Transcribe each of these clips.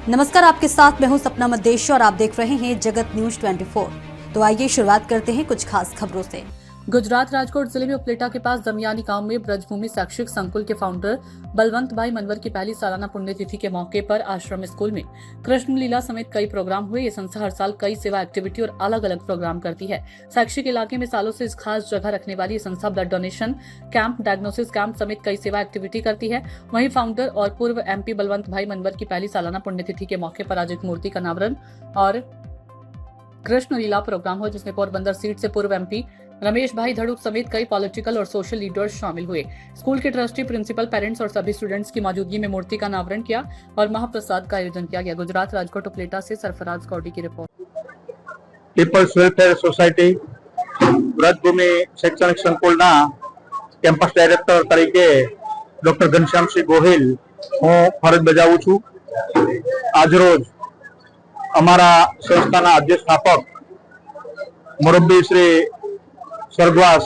नमस्कार, आपके साथ मैं हूं सपना मदेशी और आप देख रहे हैं जगत न्यूज 24। तो आइए शुरुआत करते हैं कुछ खास खबरों से। गुजरात राजकोट जिले में उपलेटा के पास दमियानी गांव में ब्रजभूमि शैक्षिक संकुल के फाउंडर बलवंत भाई मनवर की पहली सालाना पुण्यतिथि के मौके पर आश्रम स्कूल में कृष्ण लीला समेत कई प्रोग्राम हुए। ये संस्था हर साल कई सेवा एक्टिविटी और अलग अलग प्रोग्राम करती है। शैक्षिक इलाके में सालों से इस खास जगह रखने वाली ये संस्था blood donation camp, diagnosis camp समेत कई सेवा एक्टिविटी करती है। वहीं फाउंडर और पूर्व MP बलवंत भाई मनवर की पहली सालाना पुण्यतिथि के मौके पर आज एक मूर्ति का अनावरण और कृष्ण लीला प्रोग्राम हो, जिसमें पोरबंदर सीट से पूर्व MP रमेश भाई धड़ुक समेत कई पॉलिटिकल और सोशल लीडर्स शामिल हुए। स्कूल के ट्रस्टी, प्रिंसिपल, पेरेंट्स और सभी स्टूडेंट्स की मौजूदगी में मूर्ति का अनावरण किया और महाप्रसाद का आयोजन किया गया। गुजरात राजकोट उपलेटा से सरफराज कौडी की रिपोर्ट। पीपल्स वेलफेर सोसायटी ब्रजभूमि शैक्षणिक संकुलना केम्पस डायरेक्टर तरीके डॉक्टर घनश्याम सिंह गोहिल हूँ फरज बजावुं छुं। આજરોજ અમારા સંસ્થાના અધ્યક્ષ સ્થાપક મુરબ્બી શ્રી સ્વર્ગવાસ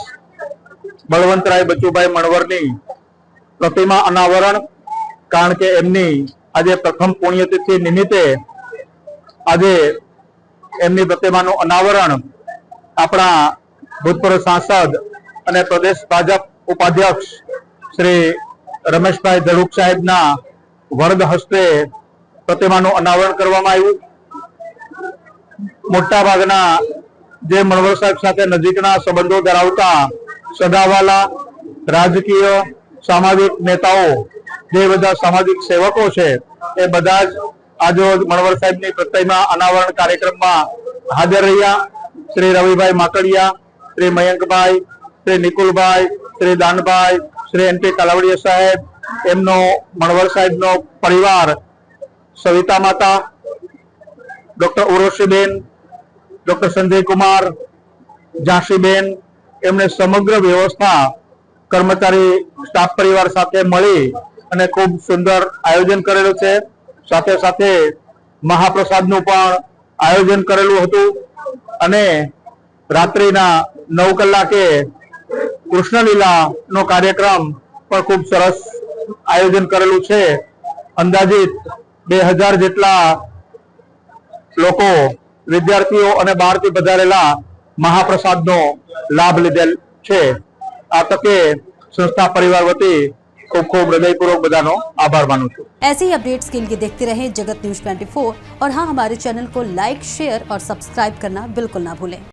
બળવંતરાય બચુભાઈ મણવરની પ્રતિમા અનાવરણ, કારણ કે એમની આજે પ્રથમ પુણ્યતિથિ નિમિત્તે આજે એમની પ્રતિમાનું અનાવરણ આપણા ભૂતપૂર્વ સાંસદ અને પ્રદેશ ભાજપ ઉપાધ્યક્ષ શ્રી રમેશભાઈ ધડુક સાહેબના વરદ હસ્તે પ્રતિમાનું અનાવરણ કરવામાં આવ્યું। મોટા ભાગના જે મણવર સાહેબ સાથે નજીકના સંબંધો ધરાવતા સગાવાલા, રાજકીય, સામાજિક નેતાઓ, જે બધા સામાજિક સેવકો છે એ બધા જ આજરોજ મણવર સાહેબની પ્રતિમા અનાવરણ કાર્યક્રમમાં હાજર રહ્યા। શ્રી રવિભાઈ માકડિયા, શ્રી મયંકભાઈ, શ્રી નિકુલભાઈ, શ્રી દાનભાઈ, શ્રી NP કાલાવડિયા સાહેબ, એમનો મણવર સાહેબનો પરિવાર, સવિતા માતા, ડોક્ટર ઉર્વશીબેન, ડોક્ટર સંજય કુમાર, ઝાંસીબેન, એમને સમગ્ર વ્યવસ્થા કર્મચારી સ્ટાફ પરિવાર સાથે મળી અને ખૂબ સુંદર આયોજન કરેલું છે। સાથે સાથે મહાપ્રસાદનું પણ આયોજન કરેલું હતું અને રાત્રિના 9 કલાકે કૃષ્ણલીલાનો કાર્યક્રમ પણ ખૂબ સરસ આયોજન કરેલું છે। અંદાજિત 2000 જેટલા લોકો, વિદ્યાર્થીઓ અને બહારથી પધારેલા મહાપ્રસાદનો લાભ લીધેલ છે। આ તકે સંસ્થા પરિવાર વતી खूब खूब हृदयपूर्वक बधानो आभार मानूं छूं। ऐसे ही अपडेट्स के लिए देखते रहें जगत न्यूज 24 और हाँ, हमारे चैनल को लाइक, शेयर और सब्सक्राइब करना बिल्कुल ना भूलें।